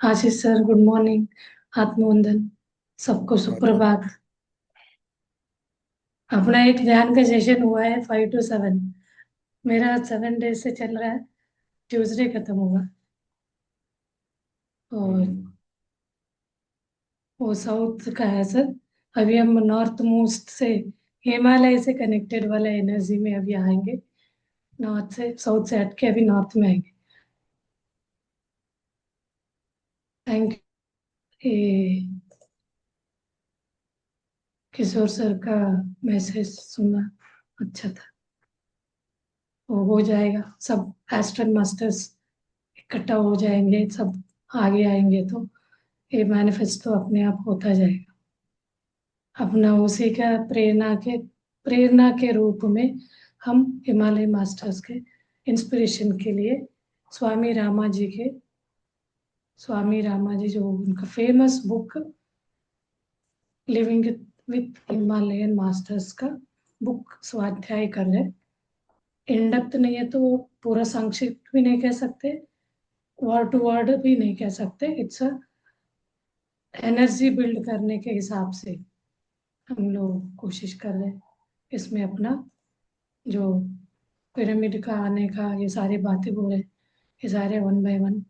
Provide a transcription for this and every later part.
आशीष sir, good morning. आत्मवंदन। सबको आत्मा। सुप्रभात। अपना एक ध्यान का सेशन हुआ है 5 to 7। मेरा 7 डेज से चल रहा है। ट्यूसडे खत्म होगा। और हम्म। वो साउथ का है सर। अभी हम नॉर्थ मोस्ट से, हिमालय से कनेक्टेड वाला एनर्जी में अभी आएंगे। नॉर्थ से, साउथ से हट के अभी नॉर्थ में आएंगे। Thank you. किशोर सर का मैसेज सुना, अच्छा था। वो हो जाएगा सब। एस्ट्रन मास्टर्स इकट्ठा हो जाएंगे सब, आगे आएंगे तो ये मैनिफेस्टो अपने आप होता जाएगा। अपना उसी का प्रेरणा के रूप में हम हिमालय मास्टर्स के इंस्पिरेशन के लिए स्वामी रामा जी के स्वामी रामा जी जो उनका famous book living with Himalayan masters का बुक स्वाध्याय कर रहे। इन डेप्थ नहीं है तो पूरा संक्षिप्त भी नहीं कह सकते, वर्ड टू वर्ड भी नहीं कह सकते। इट्स अ एनर्जी बिल्ड करने के हिसाब से हम लोग कोशिश कर रहे हैं इसमें अपना, जो पिरामिड का आने का ये सारी बातें बोल रहे हैं, ये सारे 1 by 1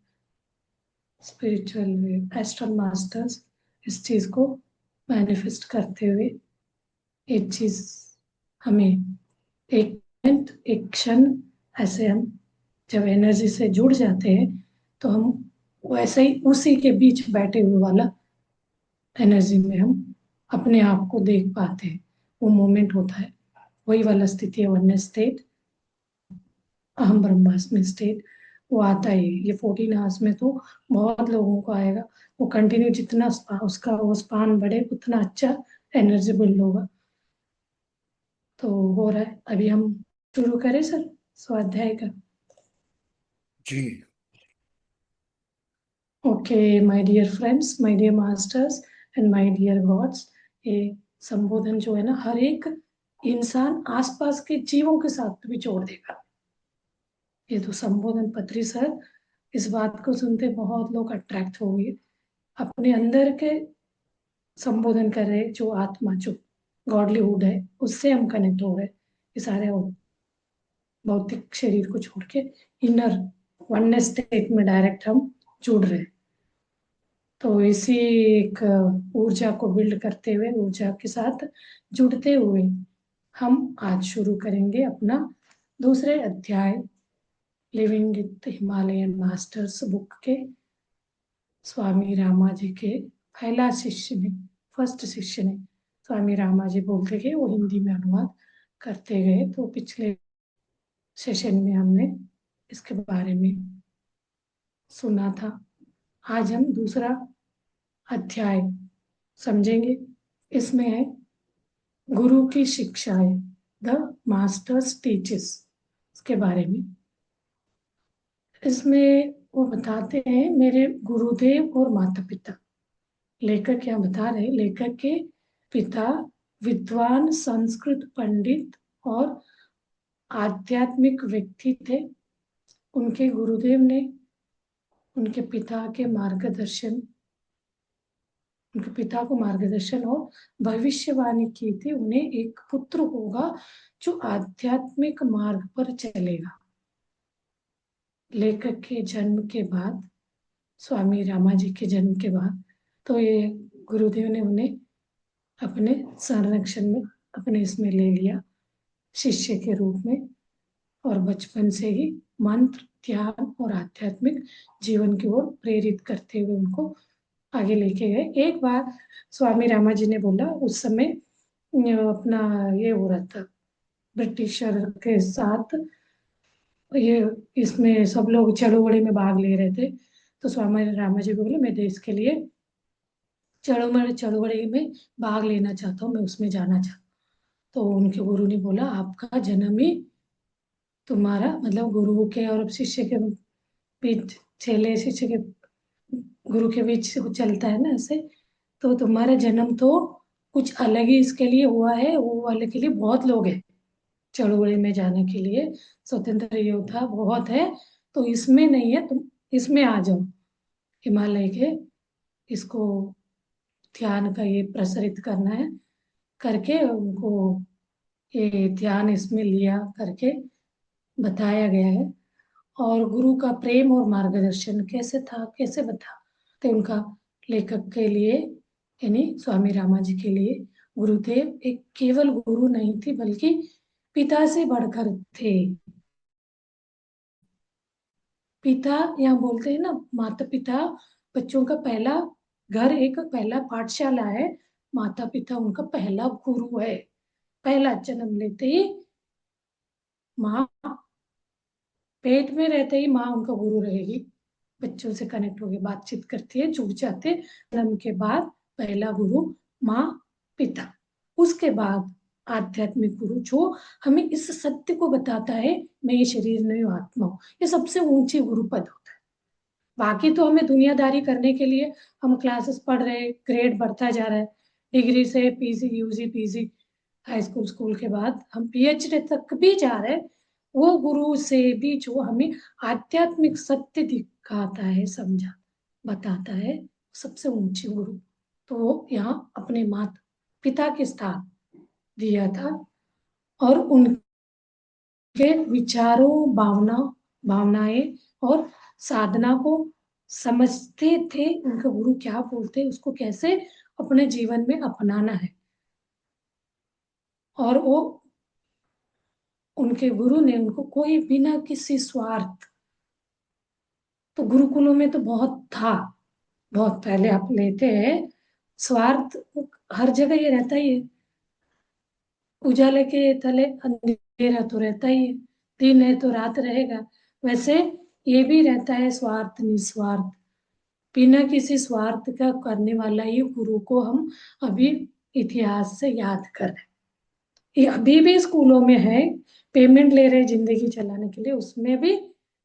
स्पिरिचुअल एस्ट्रल मास्टर्स इस चीज को मैनिफेस्ट करते हुए एक चीज हमें, एक मोमेंट, एक क्षण, ऐसे हम जब एनर्जी से जुड़ जाते हैं तो हम वैसे ही उसी के बीच बैठे हुए वाला एनर्जी में हम अपने आप को देख पाते हैं। वो मोमेंट होता है, वही वाला स्थिति है, वननेस स्टेट, अहम ब्रह्मास्मि स्टेट। वो आता है ये 14 आवर्स में तो बहुत लोगों को आएगा। वो कंटिन्यू जितना उसका वो स्पान बढ़े उतना अच्छा एनर्जी बिल्ड होगा। तो हो रहा है अभी। हम शुरू करें सर स्वाध्याय का? जी। Okay my dear friends, my dear masters and my dear gods. ये संबोधन जो है ना, हर एक इंसान आसपास के जीवों के साथ भी जोड़ देगा। ये तो संबोधन पत्री सर, इस बात को सुनते बहुत लोग अट्रैक्ट हो गए। अपने अंदर के संबोधन कर रहे जो आत्मा, जो गॉडलीहुड है, उससे हम कनेक्ट हो गए। ये सारे भौतिक शरीर को छोड़ के इनर वननेस स्टेट में डायरेक्ट हम जुड़ रहे हैं। तो इसी एक ऊर्जा को बिल्ड करते हुए, ऊर्जा के साथ जुड़ते हुए हम आज शुरू करेंगे अपना दूसरे अध्याय living with Himalayan masters book के स्वामी रामा जी के पहला शिष्य ने, फर्स्ट शिष्य ने, स्वामी रामा जी बोलते गए, वो हिंदी में अनुवाद करते गए। तो पिछले सेशन में हमने इसके बारे में सुना था। आज हम दूसरा अध्याय समझेंगे। इसमें है गुरु की शिक्षाएं, द मास्टर्स टीचर्स, इसके बारे में। इसमें वो बताते हैं मेरे गुरुदेव और माता पिता। लेखक क्या बता रहे, लेखक के पिता विद्वान संस्कृत पंडित और आध्यात्मिक व्यक्ति थे। उनके गुरुदेव ने उनके पिता के मार्गदर्शन उनके पिता को मार्गदर्शन और भविष्यवाणी की थी, उन्हें एक पुत्र होगा जो आध्यात्मिक मार्ग पर चलेगा। लेखक के जन्म के बाद, स्वामी रामा जी के जन्म के बाद, तो ये गुरुदेव ने उन्हें अपने संरक्षण में, अपने इसमें ले लिया शिष्य के रूप में। और बचपन से ही मंत्र, ध्यान और आध्यात्मिक जीवन की ओर प्रेरित करते हुए उनको आगे लेके गए। एक बार स्वामी रामा जी ने बोला, उस समय अपना ये हो रहा था ब्रिटिशर के साथ, ये इसमें सब लोग चड़ोबड़ी में भाग ले रहे थे। तो स्वामी रामा जी को बोले, मैं देश के लिए चड़ोबड़ी में भाग लेना चाहता हूँ, मैं उसमें जाना चाहता हूँ। तो उनके गुरु ने बोला, आपका जन्म ही तुम्हारा मतलब गुरु के और शिष्य के बीच, चेले शिष्य के, गुरु के बीच वो चलता है ना ऐसे। तो तुम्हारा जन्म तो कुछ अलग ही इसके लिए हुआ है, वो वाले के लिए बहुत लोग हैं चड़ोली में जाने के लिए, स्वतंत्र योद्धा बहुत है। तो इसमें नहीं है, तुम इसमें आ जाओ। हिमालय के इसको ध्यान का ये प्रसारित करना है करके उनको ये ध्यान इसमें लिया करके बताया गया है। और गुरु का प्रेम और मार्गदर्शन कैसे था, कैसे बता, तो उनका लेखक के लिए यानी स्वामी रामा जी के लिए गुरुदेव एक केवल गुरु नहीं थी बल्कि पिता से बढ़कर थे। पिता यहाँ बोलते हैं ना, माता पिता बच्चों का पहला घर, एक पहला पाठशाला है। माता पिता उनका पहला गुरु है। पहला जन्म लेते ही माँ, पेट में रहते ही माँ उनका गुरु रहेगी। बच्चों से कनेक्ट होके बातचीत करती है, जुड़ जाते हैं। जन्म के बाद पहला गुरु माँ पिता, उसके बाद आध्यात्मिक गुरु जो हमें इस सत्य को बताता है, मैं ये शरीर नहीं हूँ, आत्मा हूँ। ये सबसे ऊंची गुरु पद होता है। बाकी तो हमें दुनियादारी करने के लिए हम क्लासेस पढ़ रहे, ग्रेड बढ़ता जा रहा है, डिग्री से PG, UG, PG, high school, school के बाद हम पीएचडी तक भी जा रहे हैं। वो गुरु से भी जो हमें आध्यात्मिक सत्य दिखाता है, समझा बताता है, सबसे ऊंची गुरु। तो यहाँ अपने माता पिता के स्थान दिया था और उनके विचारों, भावनाएं और साधना को समझते थे। उनका गुरु क्या बोलते, उसको कैसे अपने जीवन में अपनाना है। और वो उनके गुरु ने उनको कोई बिना किसी स्वार्थ, तो गुरुकुलों में तो बहुत था, बहुत पहले आप लेते हैं, स्वार्थ हर जगह ये रहता ही है। उजाले के तले अंधेरा तो रहता ही है, दिन है तो रात रहेगा। वैसे ये भी रहता है स्वार्थ निस्वार्थ, बिना किसी स्वार्थ का करने वाला ही गुरु को हम अभी इतिहास से याद कर रहे हैं। ये अभी भी स्कूलों में है, पेमेंट ले रहे जिंदगी चलाने के लिए, उसमें भी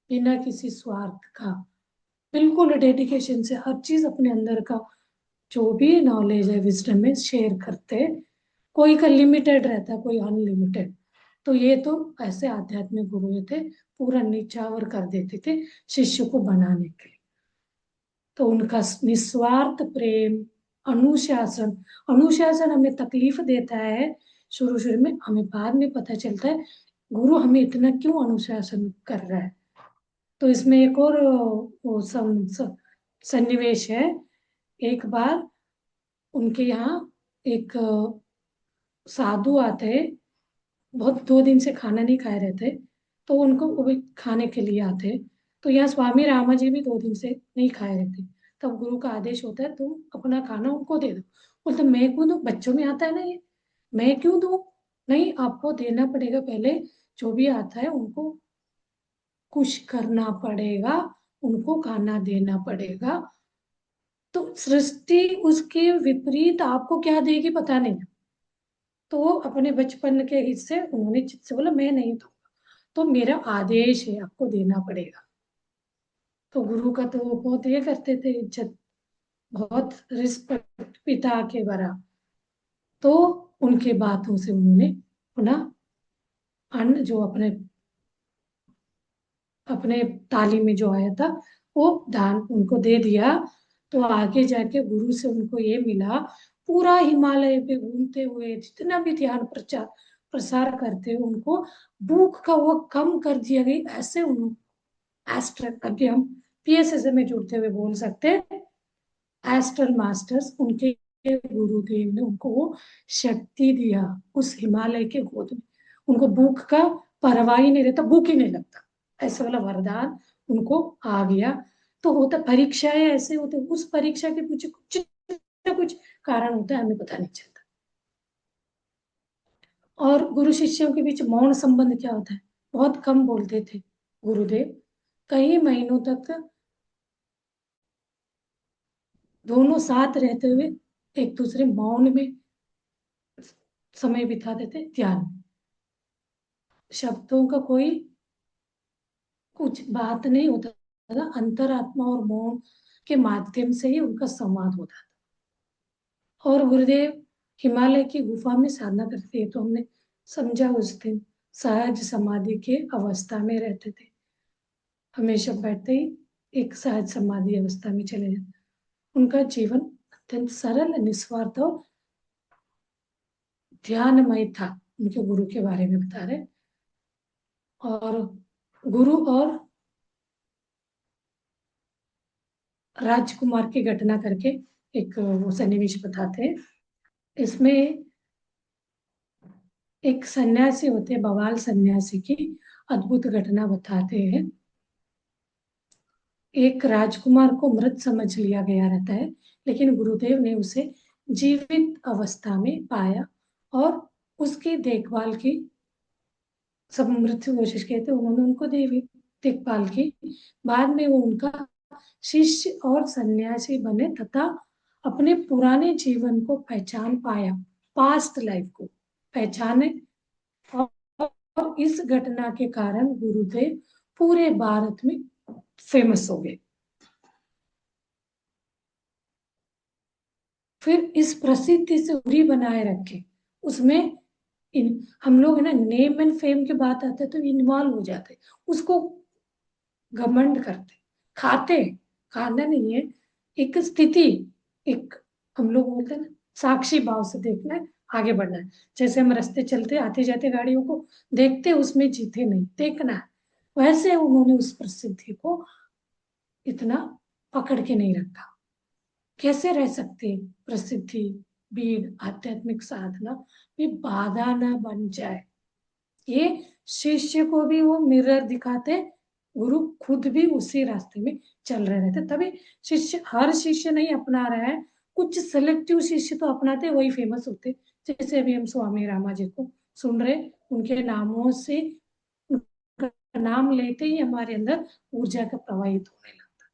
बिना किसी स्वार्थ का, बिल्कुल डेडिकेशन से हर चीज अपने अंदर का जो भी नॉलेज है, विजडम है, शेयर करते हैं। कोई का लिमिटेड रहता है, कोई अनलिमिटेड। तो ये तो ऐसे आध्यात्मिक गुरु थे, पूरा निछावर कर देते थे शिष्य को बनाने के लिए। तो उनका निस्वार्थ प्रेम, अनुशासन, अनुशासन हमें तकलीफ देता है शुरू शुरू में, हमें बाद में पता चलता है गुरु हमें इतना क्यों अनुशासन कर रहा है। तो इसमें एक और वो सन्निवेश है। एक बार उनके यहाँ एक साधु आते हैं, बहुत 2 दिन से खाना नहीं खाए रहते, तो उनको वो भी खाने के लिए आते हैं। तो यहाँ स्वामी रामा जी भी 2 दिन से नहीं खाए रहते। तब गुरु का आदेश होता है तुम अपना खाना उनको दे दो। बोलते मैं क्यों दूं, बच्चों में आता है ना ये, मैं क्यों दूं। नहीं, आपको देना पड़ेगा, पहले जो भी आता है उनको कुछ करना पड़ेगा, उनको खाना देना पड़ेगा। तो सृष्टि उसके विपरीत आपको क्या देगी पता नहीं। तो वो अपने बचपन के हिस्से उन्होंने जिद से बोला मैं नहीं दूंगा, तो मेरा आदेश है आपको देना पड़ेगा। तो गुरु का तो वो बहुत ये करते थे, इज्जत, बहुत रिस्पेक्ट पिता के बरा। तो उनके बातों से उन्होंने पुनः अन्न जो अपने अपने ताली में जो आया था वो दान उनको दे दिया। तो आगे जाके गुरु से उनको ये मिला, पूरा हिमालय पे घूमते हुए जितना भी ध्यान प्रचार प्रसार करते हुए उनको भूख का वो कम कर दिया गई। ऐसे उन्होंने एस्ट्रल, अभी हम पीएसएस में जुड़ते हुए बोल सकते हैं, एस्ट्रल मास्टर्स, उनके गुरुदेव ने उनको वो शक्ति दिया उस हिमालय के गोद में। उनको भूख का परवाह ही नहीं रहता, भूख ही नहीं लगता, ऐसा वाला वरदान उनको आ गया। तो होता परीक्षाएं ऐसे होते, उस परीक्षा के पीछे कुछ ना कुछ कारण होता है, हमें पता नहीं चलता। और गुरु शिष्यों के बीच मौन संबंध क्या होता है, बहुत कम बोलते थे गुरुदेव, कई महीनों तक दोनों साथ रहते हुए एक दूसरे मौन में समय बिताते थे, ध्यान में। शब्दों का कोई कुछ बात नहीं होता था, अंतरात्मा और मौन के माध्यम से ही उनका संवाद होता था। और गुरुदेव हिमालय की गुफा में साधना करते थे, तो हमने समझा उस दिन सहज समाधि के अवस्था में रहते थे, हमेशा बैठते ही एक सहज समाधि अवस्था में चले जाते। उनका जीवन अत्यंत सरल, निस्वार्थ और ध्यानमय था। उनके गुरु के बारे में बता रहे। और गुरु और राजकुमार की घटना करके एक वो सन्निवेश बताते हैं। इसमें एक सन्यासी होते हैं, बवाल सन्यासी की अद्भुत घटना बताते हैं। एक राजकुमार को मृत समझ लिया गया रहता है, लेकिन गुरुदेव ने उसे जीवित अवस्था में पाया और उसकी देखभाल की। सब मृत्यु कोशिश किए थे, उन्होंने उनको देखभाल की। बाद में वो उनका शिष्य और सन्यासी बने तथा अपने पुराने जीवन को पहचान पाया, पास्ट लाइफ को पहचाने। और इस घटना के कारण गुरुदेव पूरे भारत में फेमस हो गए। फिर इस प्रसिद्धि से दूरी बनाए रखे। उसमें हम लोग है ना, नेम एंड फेम की बात आते तो इन्वॉल्व हो जाते, उसको घमंड करते, खाते। खाना नहीं है, एक स्थिति, एक हम लोग बोलते हैं ना, साक्षी भाव से देखना है, आगे बढ़ना है। जैसे हम रास्ते चलते आते जाते गाड़ियों को देखते, उसमें जीते नहीं, देखना है। वैसे उन्होंने उस प्रसिद्धि को इतना पकड़ के नहीं रखा। कैसे रह सकते प्रसिद्धि, भीड़, आध्यात्मिक साधना में बाधा न बन जाए। ये शिष्य को भी वो मिरर दिखाते, गुरु खुद भी उसी रास्ते में चल रहे रहते। तभी शिष्य, हर शिष्य नहीं अपना रहा है, कुछ सिलेक्टिव शिष्य तो अपनाते, वही फेमस होते। जैसे अभी हम स्वामी रामा जी को सुन रहे, उनके नामों से, उनका नाम लेते ही हमारे अंदर ऊर्जा का प्रवाहित होने लगता।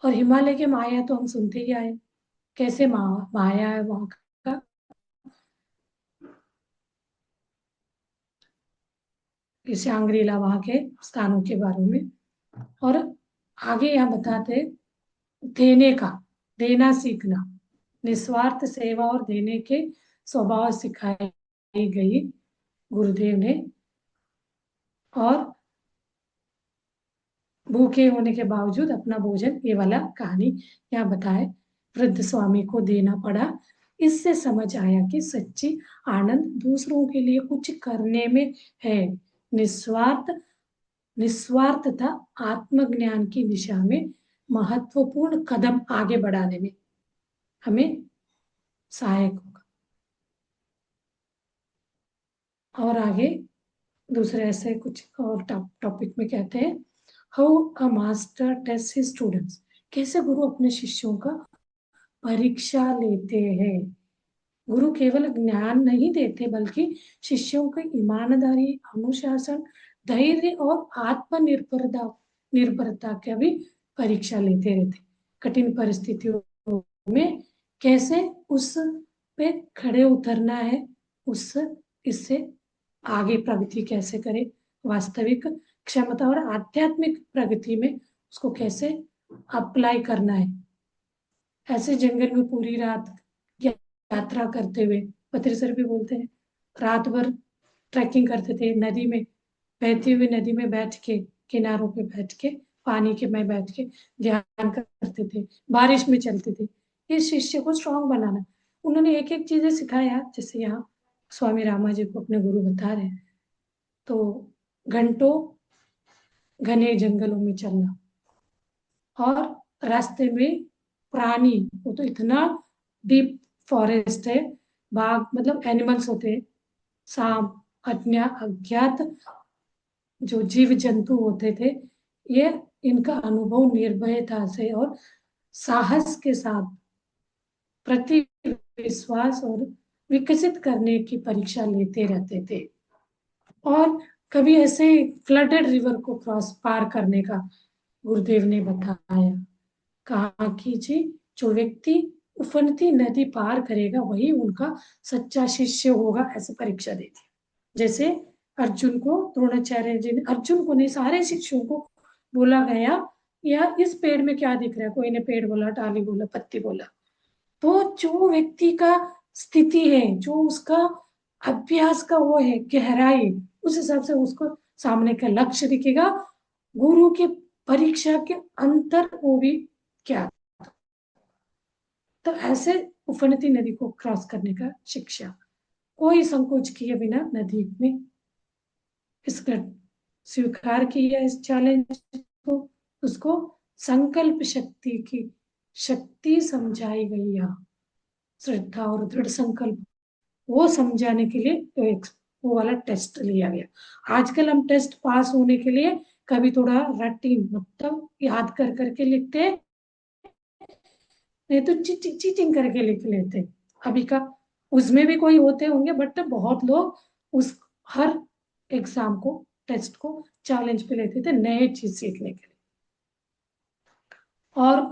और हिमालय के माया तो हम सुनते ही आए, कैसे माया है वहां का। सांग्रीला वहां के स्थानों के बारे में। और आगे यहाँ बताते, देने का, देना सीखना, निस्वार्थ सेवा और देने के स्वभाव सिखाई गई गुरुदेव ने। और भूखे होने के बावजूद अपना भोजन, ये वाला कहानी यहाँ बताए, वृद्ध स्वामी को देना पड़ा। इससे समझ आया कि सच्ची आनंद दूसरों के लिए कुछ करने में है। निस्वार्थ निस्वार्थता आत्मज्ञान की दिशा में महत्वपूर्ण कदम आगे बढ़ाने में हमें सहायक होगा। और आगे दूसरे ऐसे कुछ और टॉपिक में कहते हैं, how a master test his students. कैसे गुरु अपने शिष्यों का परीक्षा लेते हैं। गुरु केवल ज्ञान नहीं देते, बल्कि शिष्यों की ईमानदारी, अनुशासन, धैर्य और आत्मनिर्भरता निर्भरता का भी परीक्षा लेते रहते। कठिन परिस्थितियों में कैसे उस पे खड़े उतरना है, उस इससे आगे प्रगति कैसे करे, वास्तविक क्षमता और आध्यात्मिक प्रगति में उसको कैसे अप्लाई करना है। ऐसे जंगल में पूरी रात यात्रा करते हुए, पत्री सर भी बोलते हैं, रात भर ट्रैकिंग करते थे, नदी में, बहती हुई नदी में बैठ के, किनारों पे बैठ के, पानी के में बैठ के ध्यान करते थे, बारिश में चलते थे। इस शिष्य को स्ट्रांग बनाना, उन्होंने एक एक चीजें सिखाया। जैसे यहाँ स्वामी रामा जी को अपने गुरु बता रहे हैं, तो घंटों घने जंगलों में चलना, और रास्ते में प्राणी, वो तो इतना डीप फॉरेस्ट है, बाघ मतलब एनिमल्स होते हैं, सांप, अज्ञात जो जीव जंतु होते थे, ये इनका अनुभव निर्भयता से और साहस के साथ प्रति विश्वास और विकसित करने की परीक्षा लेते रहते थे। और कभी ऐसे फ्लडेड रिवर को क्रॉस पार करने का गुरुदेव ने बताया, कहा कि जी, जो व्यक्ति उफनती नदी पार करेगा वही उनका सच्चा शिष्य होगा, ऐसे परीक्षा देती। जैसे अर्जुन को द्रोणाचार्य जी ने, अर्जुन को नहीं, सारे शिष्यों को बोला गया, या इस पेड़ में क्या दिख रहा है, कोई ने पेड़ बोला, डाली बोला, पत्ती बोला। तो जो व्यक्ति का स्थिति है, जो उसका अभ्यास का वो है गहराई, उस हिसाब से उसको सामने का लक्ष्य दिखेगा। गुरु के परीक्षा के अंतर वो भी क्या। तो ऐसे उफनती नदी को क्रॉस करने का शिक्षा, कोई संकोच किए बिना नदी में इसका स्वीकार किया इस चैलेंज को, उसको संकल्प शक्ति की शक्ति समझाई गई यहाँ, श्रद्धा और दृढ़ संकल्प वो समझाने के लिए तो एक वो वाला टेस्ट लिया गया। आजकल हम टेस्ट पास होने के लिए कभी थोड़ा रट्टी मतलब याद कर करके लिखते हैं, नहीं तो चीटिंग करके लिख लेते हैं। अभी का उसमें भी कोई होते होंगे, बट बहुत लोग उस हर एग्जाम को टेस्ट को चैलेंज पे लेते थे नए चीज सीखने के लिए। और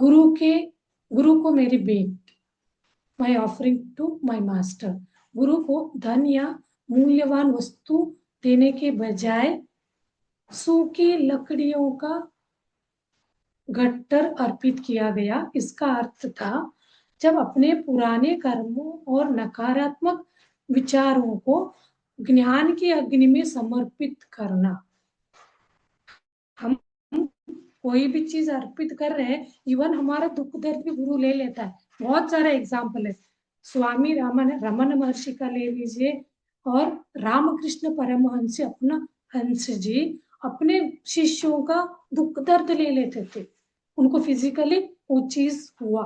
गुरु को मेरी भेंट, माई ऑफरिंग टू माई मास्टर, गुरु को धन या मूल्यवान वस्तु देने के बजाय सूखी लकड़ियों का गट्टर अर्पित किया गया। इसका अर्थ था जब अपने पुराने कर्मों और नकारात्मक विचारों को ज्ञान की अग्नि में समर्पित करना। हम कोई भी चीज अर्पित कर रहे हैं, इवन हमारा दुख दर्द भी गुरु ले लेता है। बहुत सारे एग्जाम्पल है, स्वामी रमन महर्षि का ले लीजिए, और रामकृष्ण परमहंस अपना हंस जी अपने शिष्यों का दुख दर्द ले लेते थे। उनको फिजिकली वो चीज हुआ,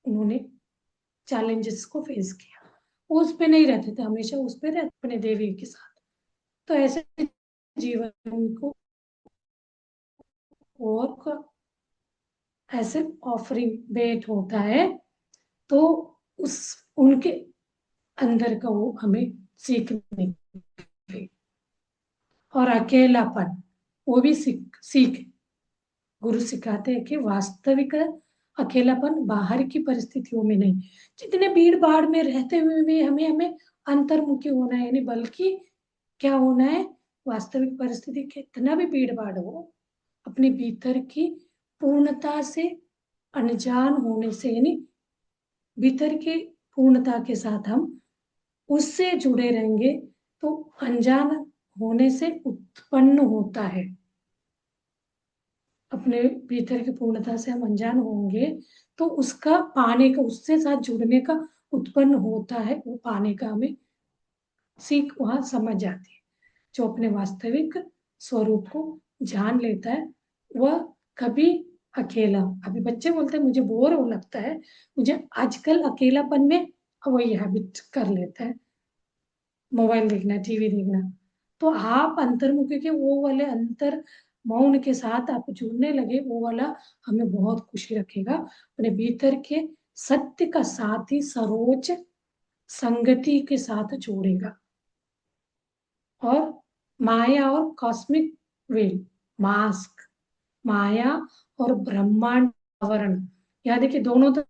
उन्होंने चैलेंजेस को फेस किया, उस पे नहीं रहते थे, हमेशा उस पे रहते अपने देवी के साथ। तो ऐसे जीवन को और ऐसे ऑफरिंग भेंट होता है, तो उस उनके अंदर का वो हमें सीखने। और अकेलापन वो भी सीख गुरु सिखाते हैं कि वास्तविक अकेलापन बाहर की परिस्थितियों में नहीं, जितने भीड़ भाड़ में रहते हुए भी हमें हमें अंतर्मुखी होना है, नहीं बल्कि क्या होना है, वास्तविक परिस्थिति कितना भी भीड़ भाड़ हो, अपने भीतर की पूर्णता से अनजान होने से, यानी भीतर की पूर्णता के साथ हम उससे जुड़े रहेंगे, तो अनजान होने से उत्पन्न होता है। अपने भीतर की पूर्णता से हम अनजान होंगे तो उसका पाने का, उससे साथ जुड़ने का उत्पन्न होता है, वो पाने का हमें सीख वहां समझ जाती है। जो अपने वास्तविक स्वरूप को जान लेता है वह कभी अकेला, अभी बच्चे बोलते हैं मुझे बोर हो लगता है, मुझे आजकल अकेलापन में वही हैबिट कर लेता है, मोबाइल देखना, टीवी देखना। तो आप अंतर्मुखी के वो वाले अंतर मौन के साथ आप जुड़ने लगे, वो वाला हमें बहुत खुशी रखेगा, अपने भीतर के सत्य का साथ ही सरोज संगति के साथ जोड़ेगा। और माया और कॉस्मिक वेल, मास्क, माया और ब्रह्मांड आवरण, याद है कि दोनों तो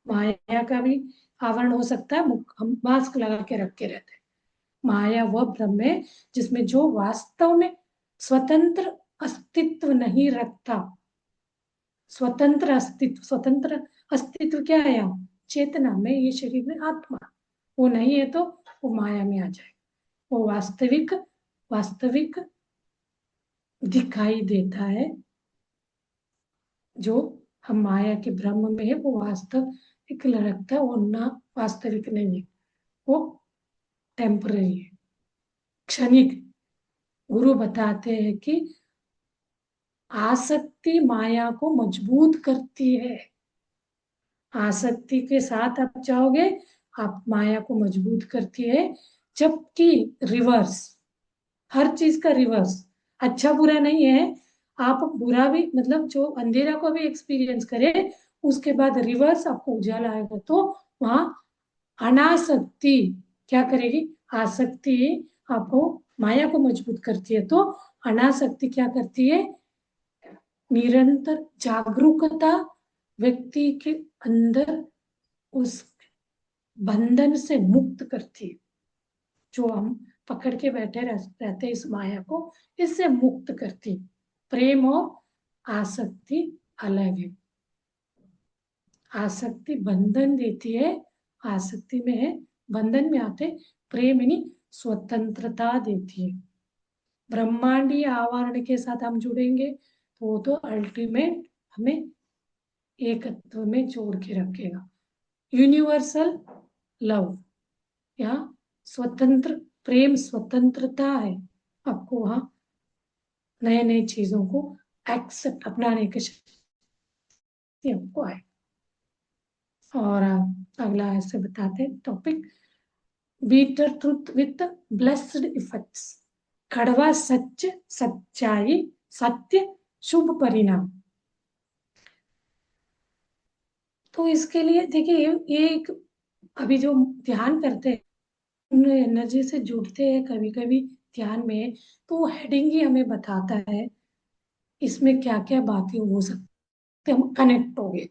माया का भी आवरण हो सकता है, हम मास्क लगा के रख के रहते हैं। माया वह ब्रह्म है जिसमें जो वास्तव में स्वतंत्र अस्तित्व नहीं रखता। स्वतंत्र अस्तित्व क्या है यहाँ, चेतना में, ये शरीर में आत्मा, वो नहीं है तो वो माया में आ जाए। वो वास्तविक वास्तविक दिखाई देता है, जो हम माया के ब्रह्म में है वो वास्तविक लगता है, वो ना वास्तविक नहीं है, वो टेम्पररी है, क्षणिक। गुरु बताते हैं कि आसक्ति माया को मजबूत करती है। आसक्ति के साथ आप जाओगे, आप माया को मजबूत करती है, जबकि रिवर्स, हर चीज का रिवर्स, अच्छा बुरा नहीं है। आप बुरा भी मतलब जो अंधेरा को भी एक्सपीरियंस करे, उसके बाद रिवर्स आपको उजाला आएगा, तो वहां अनासक्ति क्या करेगी, आसक्ति आपको माया को मजबूत करती है, तो अनासक्ति क्या करती है, निरंतर जागरूकता व्यक्ति के अंदर उस बंधन से मुक्त करती है। जो हम पकड़ के बैठे रहते इस माया को, इससे मुक्त करती। प्रेम और आसक्ति अलग है। आसक्ति बंधन देती है, आसक्ति में है, बंधन में आते प्रेम यानी स्वतंत्रता देती है। ब्रह्मांडीय आवरण के साथ हम जुड़ेंगे तो वो तो अल्टीमेट हमें एकत्व में जोड़ के रखेगा। यूनिवर्सल लव, या स्वतंत्र प्रेम, स्वतंत्रता है, आपको वहां नए नए चीजों को एक्सेप्ट अपनाने की शक्ति आपको आए। और अगला ऐसे बताते हैं topic, bitter truth with blessed effects. कड़वा सच, सच्चाई, सत्य, शुभ परिणाम। तो इसके लिए देखिए, ये एक अभी जो ध्यान करते हैं, उन एनर्जी से जुड़ते हैं कभी कभी ध्यान में, तो वो हेडिंग ही हमें बताता है इसमें क्या क्या बातें हो सकती, हम कनेक्ट हो गए।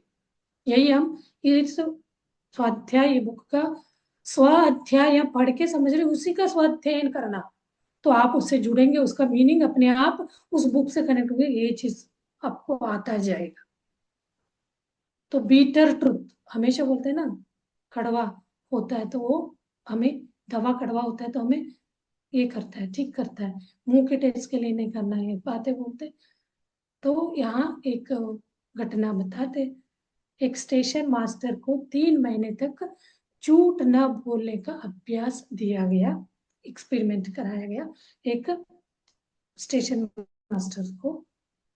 यही हम इस स्वाध्याय, ये बुक का स्व अध्याय या पढ़ के समझ रहे, उसी का स्वाध्ययन करना, तो आप उससे जुड़ेंगे, उसका मीनिंग अपने आप उस बुक से कनेक्ट होंगे, ये चीज आपको आता जाएगा। तो बीटर ट्रुथ हमेशा बोलते हैं ना, कड़वा होता है तो वो हमें, दवा कड़वा होता है तो हमें ये करता है, ठीक करता है, मुंह के टेस्ट के लिए नहीं करना है, बातें बोलते। तो यहाँ एक घटना बताते, एक स्टेशन मास्टर को 3 महीने तक झूठ न बोलने का अभ्यास दिया गया, एक्सपेरिमेंट कराया गया। एक स्टेशन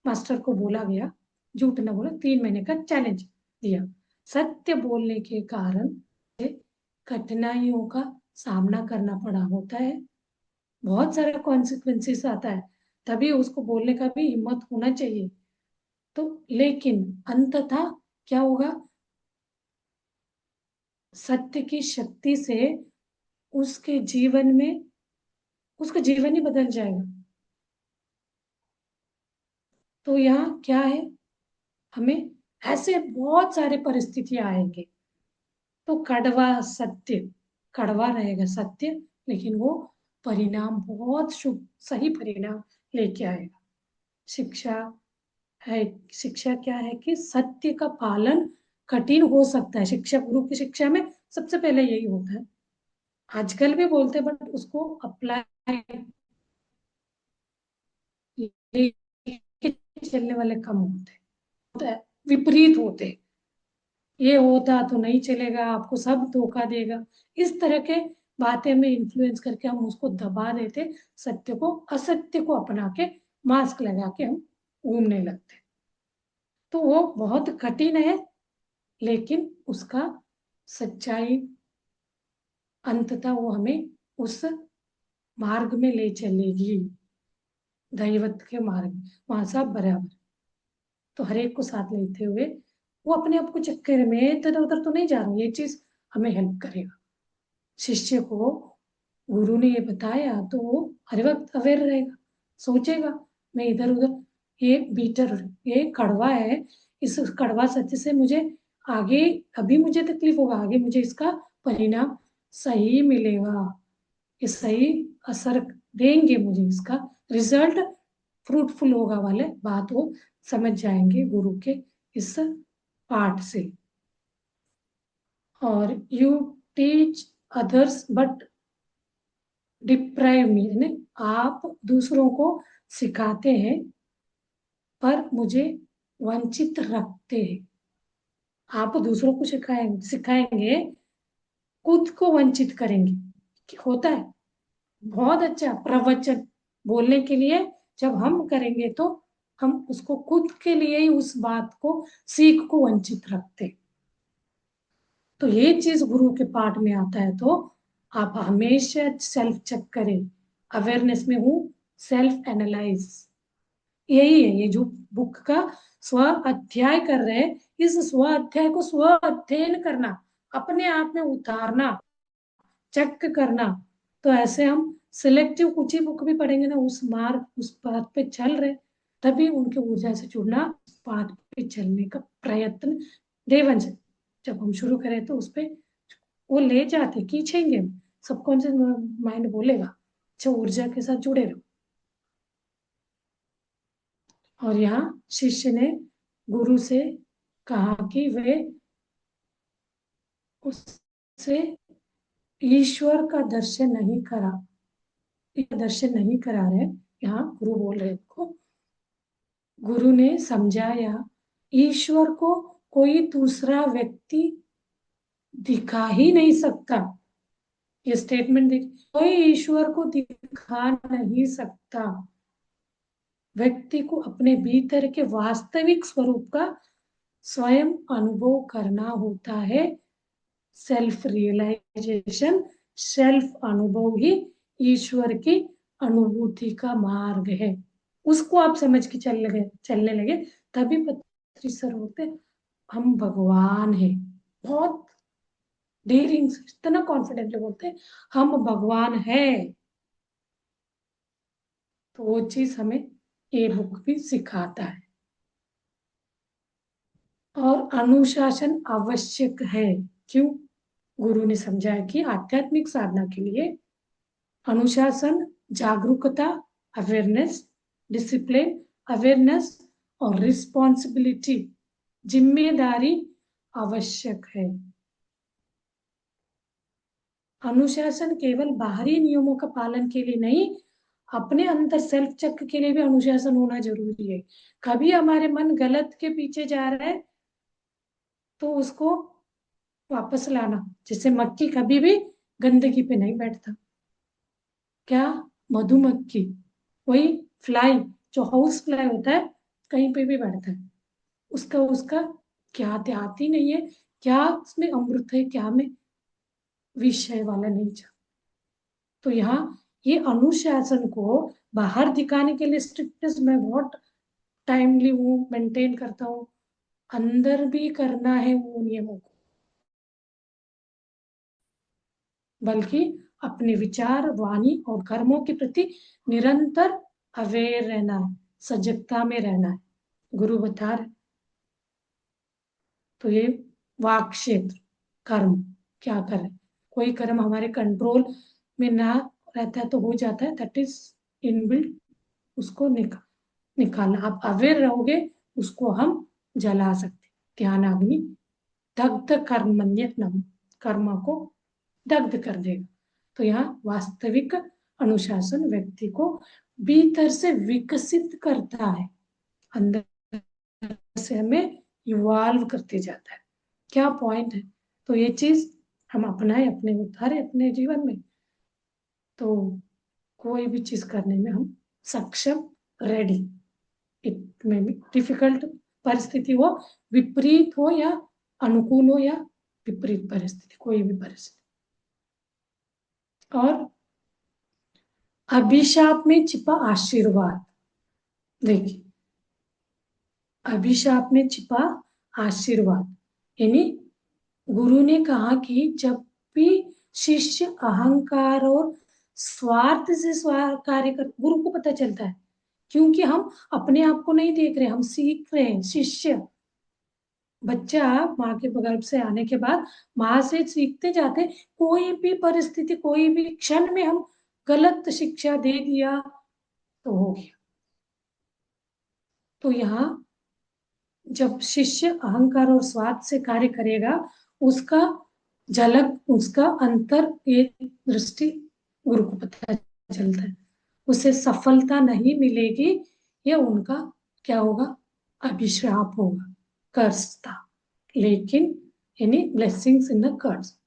मास्टर को बोला गया झूठ न बोले, 3 महीने का चैलेंज दिया। सत्य बोलने के कारण कठिनाइयों का सामना करना पड़ा होता है, बहुत सारा कॉन्सिक्वेंसेस आता है, तभी उसको बोलने का भी हिम्मत होना चाहिए। तो लेकिन अंततः क्या होगा, सत्य की शक्ति से उसके जीवन में, उसका जीवन ही बदल जाएगा। तो यहाँ क्या है, हमें ऐसे बहुत सारे परिस्थितियां आएंगे, तो कड़वा सत्य, कड़वा रहेगा सत्य, लेकिन वो परिणाम बहुत शुभ, सही परिणाम लेके आएगा। शिक्षा है, शिक्षा क्या है कि सत्य का पालन कठिन हो सकता है, शिक्षा, गुरु की शिक्षा में सबसे पहले यही होता है। आजकल भी बोलते हैं, बट उसको अप्लाई चलने वाले कम होते हैं, विपरीत होते हैं। ये होता तो नहीं चलेगा, आपको सब धोखा देगा, इस तरह के बातें में इन्फ्लुएंस करके हम उसको दबा देते, सत्य को असत्य को अपना के मास्क लगा के हम घूमने लगते। तो वो बहुत कठिन है, लेकिन उसका सच्चाई अंततः वो हमें उस मार्ग में ले चलेगी, दैवत के मार्ग में, वहां सब बराबर। तो हर एक को साथ लेते हुए, वो अपने आप को चक्कर में इधर उधर तो नहीं जा रहा, ये चीज हमें हेल्प करेगा। शिष्य को गुरु ने ये बताया तो वो हर वक्त अवेयर रहेगा, सोचेगा मैं इधर उधर, ये बीटर, ये कड़वा है, इस कड़वा सत्य से मुझे आगे, अभी मुझे तकलीफ होगा, आगे मुझे इसका परिणाम सही मिलेगा, ये सही असर देंगे, मुझे इसका रिजल्ट फ्रूटफुल होगा वाले बात वो समझ जाएंगे गुरु के इस पाठ से। और you teach others but deprive me, यानी आप दूसरों को सिखाते हैं पर मुझे वंचित रखते हैं। आप दूसरों को सिखाएंगे, खुद को वंचित करेंगे। होता है बहुत अच्छा प्रवचन बोलने के लिए, जब हम करेंगे तो हम उसको खुद के लिए ही उस बात को, सीख को वंचित रखते। तो ये चीज गुरु के पाठ में आता है, तो आप हमेशा सेल्फ चेक करें, अवेयरनेस में हूँ, सेल्फ एनालाइज, यही है ये जो बुक का स्व अध्याय कर रहे हैं, इस स्व अध्याय को स्व अध्ययन करना, अपने आप में उतारना, चेक करना। तो ऐसे हम सिलेक्टिव कुछ ही बुक भी पढ़ेंगे ना, उस मार्ग, उस पाथ पे चल रहे, तभी उनके ऊर्जा से जुड़ना, पाथ पे चलने का प्रयत्न देवन से जब हम शुरू करें तो उस पे वो ले जाते, खींचेंगे, सबकॉन्शियस माइंड बोलेगा अच्छा ऊर्जा के साथ जुड़े रहो। और यहाँ शिष्य ने गुरु से कहा कि वे उससे ईश्वर का दर्शन नहीं करा, दर्शन नहीं करा रहे, यहाँ गुरु बोल रहे को, गुरु ने समझाया, ईश्वर को कोई दूसरा व्यक्ति दिखा ही नहीं सकता। ये स्टेटमेंट देखिए, कोई ईश्वर को दिखा नहीं सकता। व्यक्ति को अपने भीतर के वास्तविक स्वरूप का स्वयं अनुभव करना होता है। सेल्फ रियलाइजेशन, सेल्फ अनुभव ही ईश्वर की अनुभूति का मार्ग है। उसको आप समझ के चलने लगे तभी पत्री सर होते हम भगवान हैं। बहुत डेयरिंग, इतना कॉन्फिडेंटली बोलते हैं हम भगवान हैं। तो वो चीज हमें ये बुक भी सिखाता है। और अनुशासन आवश्यक है। क्यों? गुरु ने समझाया कि आध्यात्मिक साधना के लिए अनुशासन, जागरूकता, अवेयरनेस, डिसिप्लिन, अवेयरनेस और रिस्पॉन्सिबिलिटी, जिम्मेदारी आवश्यक है। अनुशासन केवल बाहरी नियमों का पालन के लिए नहीं, अपने अंदर सेल्फ चेक के लिए भी अनुशासन होना जरूरी है। कभी हमारे मन गलत के पीछे जा रहा है तो उसको वापस लाना। जैसे मक्खी कभी भी गंदगी पे नहीं बैठता। क्या? मधुमक्खी, वही फ्लाई, जो हाउस फ्लाई होता है, कहीं पे भी बैठता है। उसका उसका क्या आती नहीं है, क्या उसमें अमृत है, क्या में विषय वाला नहीं जा। तो यहाँ ये अनुशासन को बाहर दिखाने के लिए स्ट्रिक्टनेस मैं बहुत टाइमली वो मेंटेन करता हूँ। अंदर भी करना है वो नियमों को, बल्कि अपने विचार, वाणी और कर्मों के प्रति निरंतर अवेयर रहना है, सजगता में रहना है। गुरु बता रहे। तो ये वाक क्षेत्र, कर्म क्या करें, कोई कर्म हमारे कंट्रोल में ना रहता है तो हो जाता है, दैट इज इनबिल्ट। उसको निकालना, आप अवेयर रहोगे उसको हम जला सकते। ध्यान अग्नि दग्ध कर्मण्यम, कर्म को दग्ध कर देगा। तो यहाँ वास्तविक अनुशासन व्यक्ति को भीतर से विकसित करता है, अंदर से हमें इवॉल्व करते जाता है। क्या पॉइंट है? तो ये चीज हम अपनाए, अपने उतारे अपने जीवन में, तो कोई भी चीज करने में हम सक्षम, रेडी। इट में डिफिकल्ट परिस्थिति हो, विपरीत हो या अनुकूल हो या विपरीत परिस्थिति, कोई भी परिस्थिति। और अभिशाप में छिपा आशीर्वाद। देखिए, अभिशाप में छिपा आशीर्वाद, यानी गुरु ने कहा कि जब भी शिष्य अहंकार और स्वार्थ से कार्य कर, गुरु को पता चलता है, क्योंकि हम अपने आप को नहीं देख रहे, हम सीख रहे हैं। शिष्य, बच्चा माँ के गर्भ से आने के बाद माँ से सीखते जाते। कोई भी परिस्थिति, कोई भी क्षण में हम गलत शिक्षा दे दिया तो हो गया। तो यहाँ जब शिष्य अहंकार और स्वार्थ से कार्य करेगा, उसका झलक, उसका अंतर, ये दृष्टि गुरु को पता चलता है। उसे सफलता नहीं मिलेगी, ये उनका क्या होगा? अभिश्राप होगा, कर्स था। लेकिन यानी ब्लेसिंग्स इन द कर्स।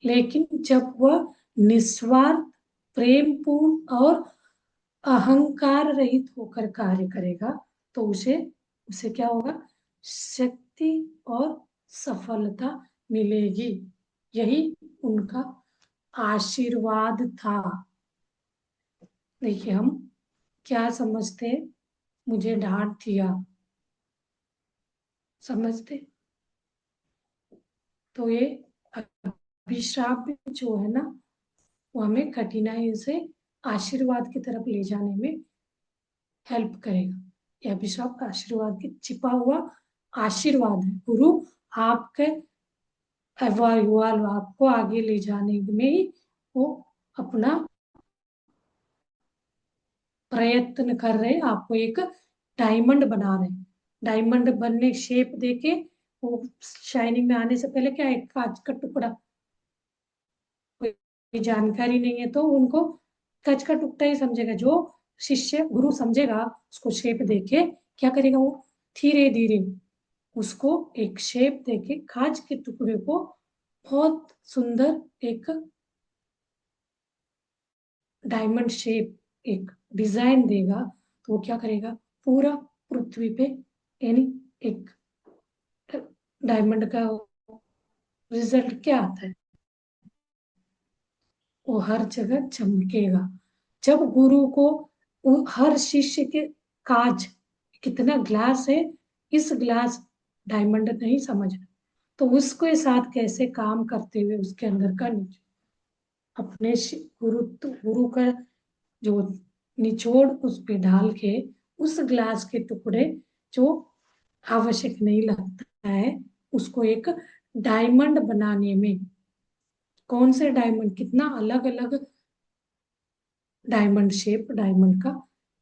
लेकिन जब वह निस्वार्थ, प्रेम पूर्ण और अहंकार रहित होकर कार्य करेगा तो उसे उसे क्या होगा? शक्ति और सफलता मिलेगी। यही उनका आशीर्वाद था। देखिए, हम क्या समझते, मुझे डांट दिया, समझते? तो ये अभिशाप जो है ना, वो हमें कठिनाई से आशीर्वाद की तरफ ले जाने में हेल्प करेगा। ये अभिशाप आशीर्वाद की छिपा हुआ आशीर्वाद है। गुरु आपके आपको आगे ले जाने में ही वो अपना प्रयत्न कर रहे हैं, आपको एक डायमंड बना रहे हैं। डायमंड बनने शेप देके वो शाइनिंग में आने से पहले क्या, एक कांच का टुकड़ा, कोई जानकारी नहीं है तो उनको कांच का टुकड़ा ही समझेगा। जो शिष्य गुरु समझेगा उसको शेप देके क्या करेगा वो, धीरे धीरे उसको एक शेप देके कांच के टुकड़े को बहुत सुंदर एक डायमंड शेप, एक डिजाइन देगा। तो वो क्या करेगा, पूरा पृथ्वी पे यानी एक डायमंड का रिजल्ट क्या आता है, वो हर जगह चमकेगा। जब गुरु को हर शिष्य के कांच, कितना ग्लास है, इस ग्लास डायमंड नहीं समझना, तो उसके साथ कैसे काम करते हुए उसके अंदर का अपने गुरु का जो निचोड़ उस पे डाल के उस ग्लास के टुकड़े जो आवश्यक नहीं लगता है, उसको एक डायमंड बनाने में, कौन से डायमंड, कितना अलग अलग डायमंड शेप, डायमंड का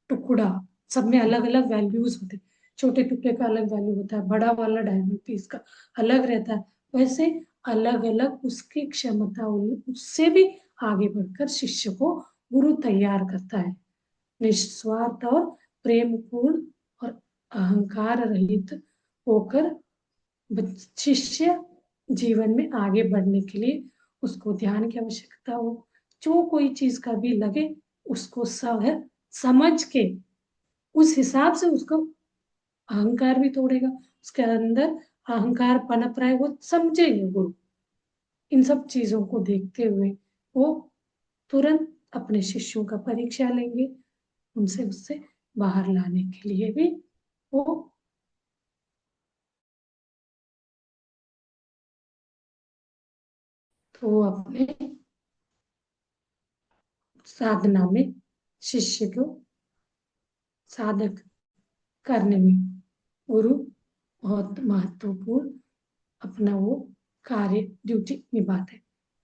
टुकड़ा, सब में अलग अलग वैल्यूज होते हैं। छोटे टुकड़े का अलग वैल्यू होता है, बड़ा वाला डायमंड पीस का अलग रहता है। वैसे अलग अलग उसकी क्षमता, उससे भी आगे बढ़कर शिष्य को गुरु तैयार करता है। निस्वार्थ और प्रेम पूर्ण और अहंकार रहित होकर शिष्य जीवन में आगे बढ़ने के लिए उसको ध्यान की आवश्यकता हो। जो कोई चीज का भी लगे उसको समझ के उस हिसाब से उसको, अहंकार भी तोड़ेगा, उसके अंदर अहंकार पनप रहा है वो समझेंगे गुरु। इन सब चीजों को देखते हुए वो तुरंत अपने शिष्यों का परीक्षा लेंगे, उनसे उससे बाहर लाने के लिए भी वो तो अपने साधना में शिष्य को साधक करने में गुरु बहुत महत्वपूर्ण अपना वो कार्य ड्यूटी निभाते हैं।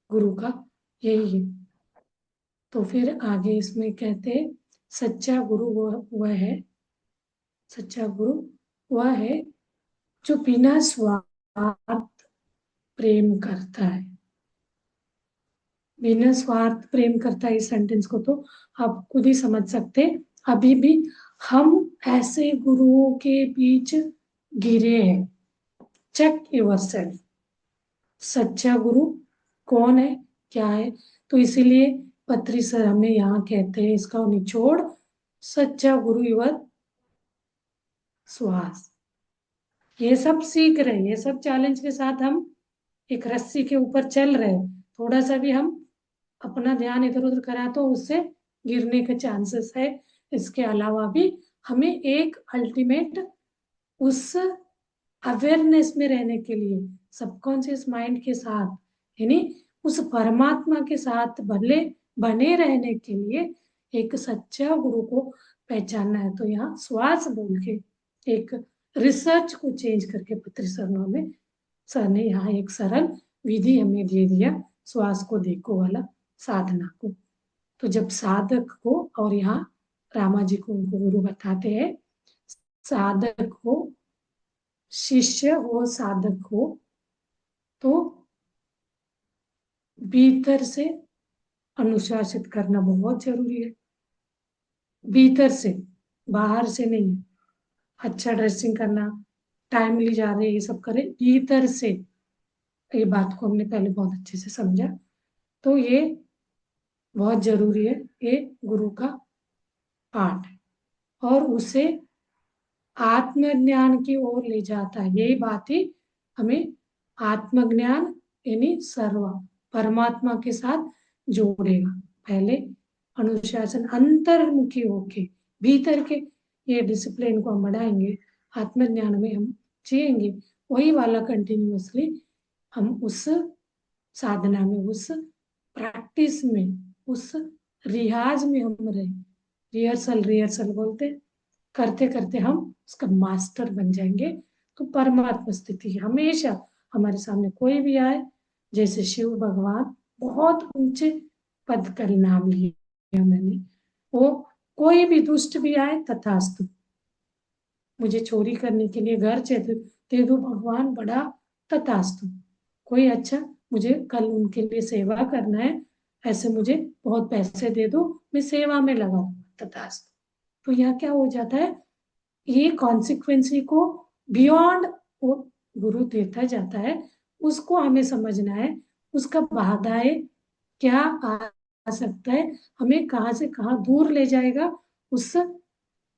गुरु का यही है। तो फिर आगे इसमें कहते हैं सच्चा गुरु वह है, सच्चा गुरु वह है जो बिना स्वार्थ प्रेम करता है। बिना स्वार्थ प्रेम करता है, इस सेंटेंस को तो आप खुद ही समझ सकते। अभी भी हम ऐसे गुरुओं के बीच गिरे हैं। चेक योर सेल्फ, सच्चा गुरु कौन है, क्या है। तो इसीलिए पत्री सर हमें यहाँ कहते हैं इसका निचोड़, सच्चा गुरु युवर श्वास। ये सब सीख रहे हैं, ये सब चैलेंज के साथ हम एक रस्सी के ऊपर चल रहे हैं। थोड़ा सा भी हम अपना ध्यान इधर उधर करा तो उससे गिरने के चांसेस है। इसके अलावा भी हमें एक अल्टीमेट उस अवेयरनेस में रहने के लिए, सबकॉन्शियस माइंड के साथ, यानी उस परमात्मा के साथ भले बने रहने के लिए एक सच्चा गुरु को पहचानना है। तो यहाँ श्वास बोल के एक रिसर्च को चेंज करके पत्री सरनों में सर ने यहाँ एक सरल विधि हमें दे दिया, श्वास को देखो वाला साधना को। तो जब साधक को, और यहाँ रामा जी को उनको गुरु बताते हैं, साधक हो, शिष्य हो, साधक हो, तो भीतर से अनुशासित करना बहुत जरूरी है। भीतर से, बाहर से नहीं। अच्छा ड्रेसिंग करना, टाइमली जा रहे, ये सब करे, भीतर से। ये बात को हमने पहले बहुत अच्छे से समझा। तो ये बहुत जरूरी है, ये गुरु का पाठ है और उसे आत्मज्ञान की ओर ले जाता है। यही बात ही हमें आत्मज्ञान यानी सर्व परमात्मा के साथ जोड़ेगा। पहले अनुशासन अंतर्मुखी होके भीतर के ये डिसिप्लिन को हम बढ़ाएंगे, आत्मज्ञान में हम जिएंगे, वही वाला कंटिन्यूअसली हम उस साधना में, उस प्रैक्टिस में, उस रियाज में हम रहे। रिहर्सल रिहर्सल बोलते, करते करते हम उसका मास्टर बन जाएंगे। तो परमात्मा स्थिति हमेशा हमारे सामने कोई भी आए, जैसे शिव भगवान बहुत ऊंचे पद का नाम लिया मैंने, वो कोई भी दुष्ट भी आए तथास्तु, मुझे चोरी करने के लिए घर दे दो भगवान, बड़ा तथास्तु। कोई अच्छा, मुझे कल उनके लिए सेवा करना है, ऐसे मुझे बहुत पैसे दे दो, मैं सेवा में लगा दूंगा, तथास्तु। तो यहाँ क्या हो जाता है, ये कॉन्सिक्वेंसी को बियॉन्ड वो गुरु देता जाता है, उसको हमें समझना है, उसका बाधाएं क्या आ सकता है, हमें कहाँ से कहाँ दूर ले जाएगा, उस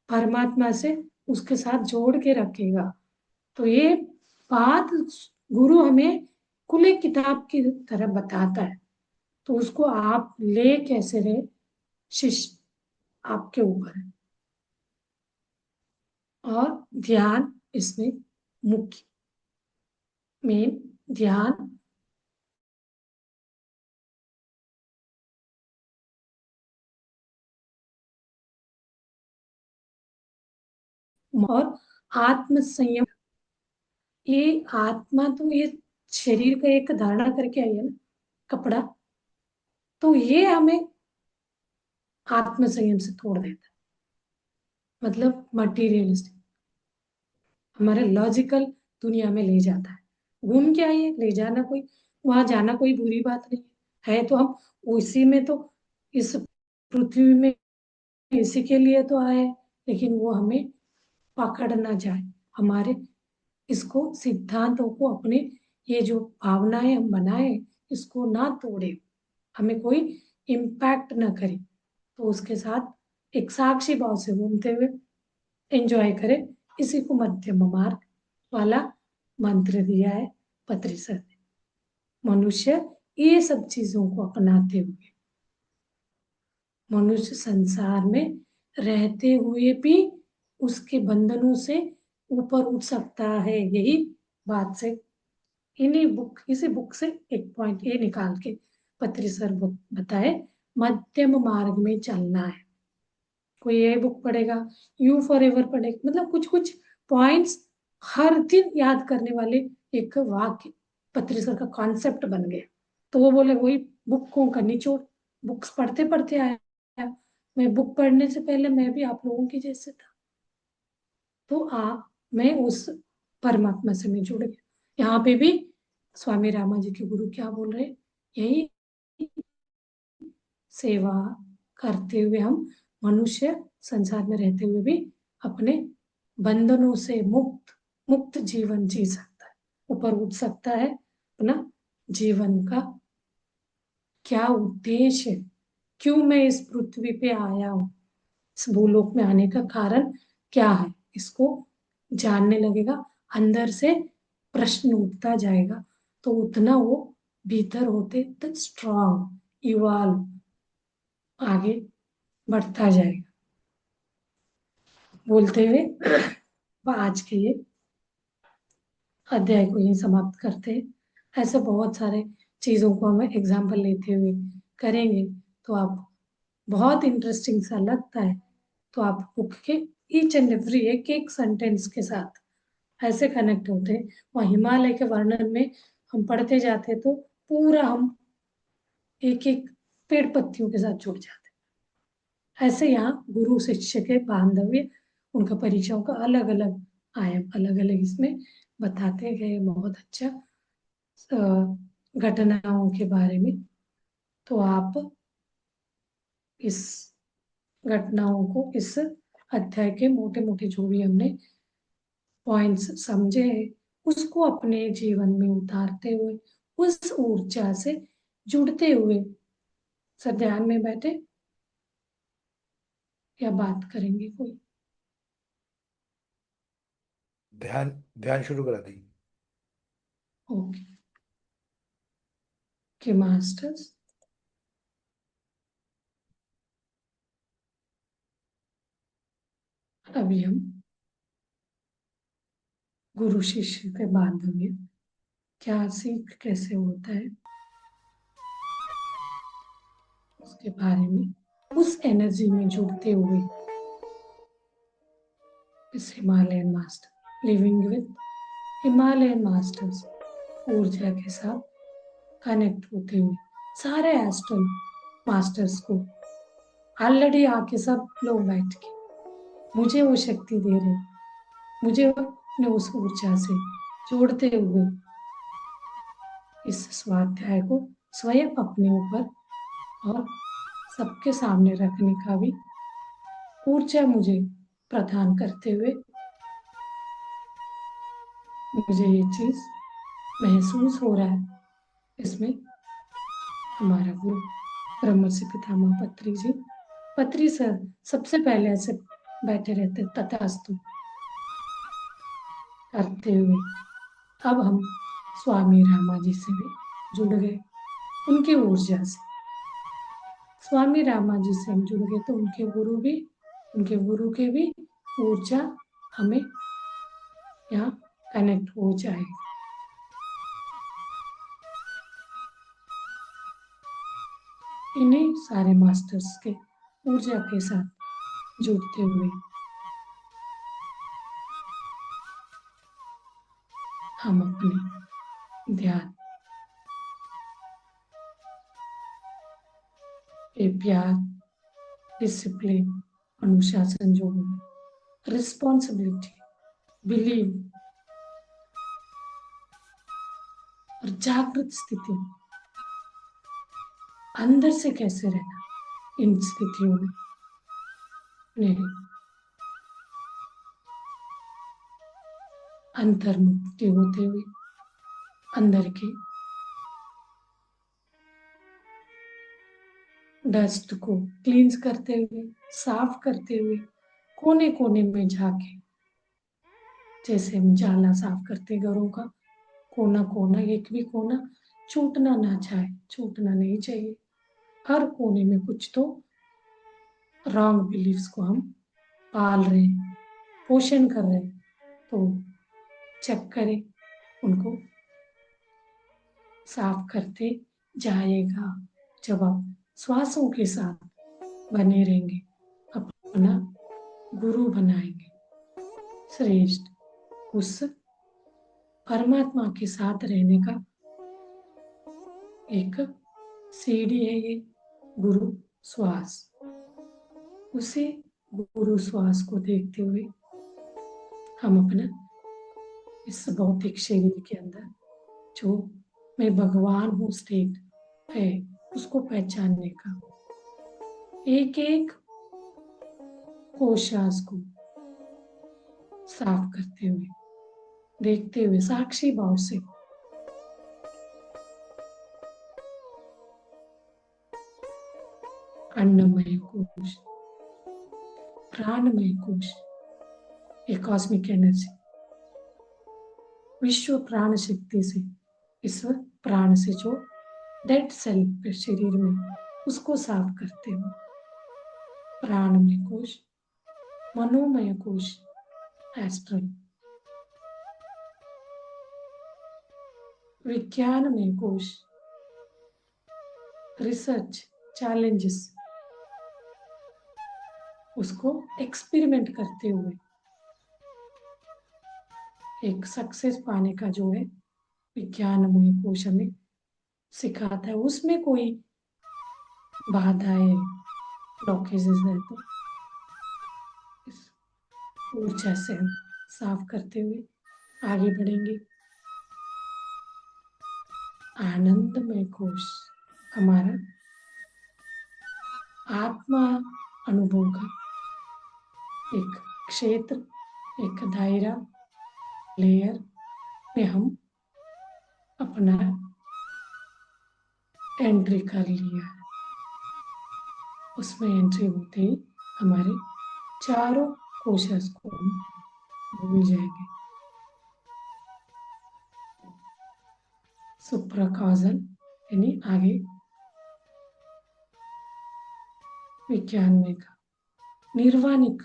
परमात्मा से उसके साथ जोड़ के रखेगा। तो ये बात गुरु हमें खुले किताब की तरह बताता है, तो उसको आप ले कैसे रहे, शिष्य आपके ऊपर है। और ध्यान इसमें मुख्य मेन ध्यान और आत्म संयम। ये आत्मा तो ये शरीर का एक धारणा करके आई है ना, कपड़ा, तो ये हमें आत्म संयम से तोड़ देता है, मतलब मटीरियलिस्टिक, हमारे लॉजिकल दुनिया में ले जाता है। घूम के आइए, ले जाना कोई, वहां जाना कोई बुरी बात नहीं है, तो हम उसी में तो, इस पृथ्वी में इसी के लिए तो आए हैं, लेकिन वो हमें पकड़ ना जाए, हमारे इसको सिद्धांतों को अपने, ये जो भावनाएं हम बनाए इसको ना तोड़े, हमें कोई इम्पैक्ट ना करे, तो उसके साथ एक साक्षी भाव से घूमते हुए एंजॉय करें। इसी को मध्यम मार्ग वाला मंत्र दिया है पत्री सर ने। मनुष्य ये सब चीजों को अपनाते हुए मनुष्य संसार में रहते हुए भी उसके बंधनों से ऊपर उठ सकता है। यही बात से इसी बुक से एक पॉइंट ये निकाल के पत्री सर बताए, मध्यम मार्ग में चलना है। कोई ये बुक पढ़ेगा, यू फॉर एवर पढ़ेगा, मतलब कुछ कुछ पॉइंट्स हर दिन याद करने वाले एक वाक्य पत्री सर का कॉन्सेप्ट बन गया। तो वो बोले वही बुक को का निचोड़, बुक्स पढ़ते पढ़ते आया, मैं बुक पढ़ने से पहले मैं भी आप लोगों के जैसे था, तो मैं उस परमात्मा से मैं जुड़ गया। यहाँ पे भी स्वामी रामा जी के गुरु क्या बोल रहे हैं, यही सेवा करते हुए हम मनुष्य संसार में रहते हुए भी अपने बंधनों से मुक्त मुक्त जीवन जी सकता है, ऊपर उठ सकता है। अपना जीवन का क्या उद्देश्य है, क्यों मैं इस पृथ्वी पे आया हूँ, इस भूलोक में आने का कारण क्या है, इसको जानने लगेगा, अंदर से प्रश्न उठता जाएगा, तो उतना वो भीतर होते तक स्ट्रांग इवॉल्व आगे बढ़ता जाएगा। बोलते हुए आज के ये अध्याय को यही समाप्त करते हैं। ऐसे बहुत सारे चीजों को हमें एग्जाम्पल लेते हुए करेंगे, तो आप बहुत इंटरेस्टिंग सा लगता है, तो आप बुक के ईच एंड एवरी एक एक सेंटेंस के साथ ऐसे कनेक्ट होते हैं। वहाँ हिमालय के वर्णन में हम पढ़ते जाते तो पूरा हम एक एक पेड़ पत्तियों के साथ जुड़ जाते। ऐसे यहाँ गुरु शिष्य के बांधव्य, उनका परिचयों का अलग अलग आयाम अलग अलग इसमें बताते गए, बहुत अच्छा घटनाओं के बारे में। तो आप इस घटनाओं को, इस अध्याय के मोटे मोटे जो भी हमने पॉइंट्स समझे हैं, उसको अपने जीवन में उतारते हुए उस ऊर्जा से जुड़ते हुए सर ध्यान में बैठे या बात करेंगे कोई। ध्यान ध्यान शुरू करा दी। ओके के मास्टर्स, अभी हम गुरु शिष्य के बांधव्य, क्या सीख कैसे होता है उसके बारे में, उस एनर्जी में जुड़ते हुए इस Himalayan master, living with Himalayan masters ऊर्जा के साथ कनेक्ट होते हुए, सारे एस्ट्रल मास्टर्स को ऑलरेडी आके सब लोग बैठ के मुझे वो शक्ति दे रहे, मुझे अपने उस ऊर्जा से जोड़ते हुए इस स्वाध्याय को स्वयं अपने ऊपर और सबके सामने रखने का भी ऊर्जा मुझे प्रदान करते हुए मुझे ये चीज महसूस हो रहा है। इसमें हमारा गुरु ब्रह्मर्षि पितामह पत्री सर सबसे पहले ऐसे बैठे रहते तथास्तु करते हुए। अब हम स्वामी रामा जी से भी जुड़ गए, उनकी ऊर्जा से। स्वामी रामा जी से हम जुड़ गए तो उनके गुरु के भी ऊर्जा हमें यहाँ कनेक्ट हो जाएगी। इन्हीं सारे मास्टर्स के ऊर्जा के साथ जुड़ते हुए हम अपने ध्यान पे प्यार, डिसिप्लिन, अनुशासन जो है, रिस्पॉन्सिबिलिटी, बिलीव और जागृत स्थिति, अंदर से कैसे रहना इन स्थितियों में नहीं, अंतर्मुक्ति होते हुए अंदर के डस्ट को क्लींस करते हुए, साफ करते हुए, कोने कोने में जाके, जैसे हम जाला साफ करते घरों का, कोना कोना, एक भी कोना छूटना ना चाहे, छूटना नहीं चाहिए। हर कोने में कुछ तो रॉन्ग बिलीफ्स को हम पाल रहे हैं, पोषण कर रहे हैं, तो चेक करें, उनको साफ करते जाएगा। जब आप श्वासों के साथ बने रहेंगे, अपना गुरु बनाएंगे श्रेष्ठ। उस परमात्मा के साथ रहने का एक सीढ़ी है ये गुरु श्वास। उसी गुरु श्वास को देखते हुए हम अपना इस भौतिक शरीर के अंदर जो मैं भगवान हूँ स्टेट है, उसको पहचानने का एक एक कोशास को साफ करते हुए, देखते हुए साक्षी भाव से अन्नमय कोश, प्राणमय कोश, ये कॉस्मिक एनर्जी विश्व प्राण शक्ति से, इस प्राण से जो डेड सेल शरीर में, उसको साफ करते हुए प्राणमय कोश, मनोमय कोश, एस्ट्रल, विज्ञानमय कोश, रिसर्च चैलेंजेस, उसको एक्सपेरिमेंट करते हुए एक सक्सेस पाने का जो है विज्ञानमय कोश हमें सिखाता है। उसमें कोई बाधाएं, ब्लॉकेजेस है तो इस ऊर्जा से हम साफ करते हुए आगे बढ़ेंगे। आनंदमय कोश हमारा आत्मा अनुभव का एक क्षेत्र, एक दायरा, लेयर में हम अपना एंट्री कर लिया है। उसमें एंट्री होते ही हमारे चारों कोशस को हम भूल जाएंगे। सुप्राकॉजल यानी आगे विज्ञान में का निर्वाणिक,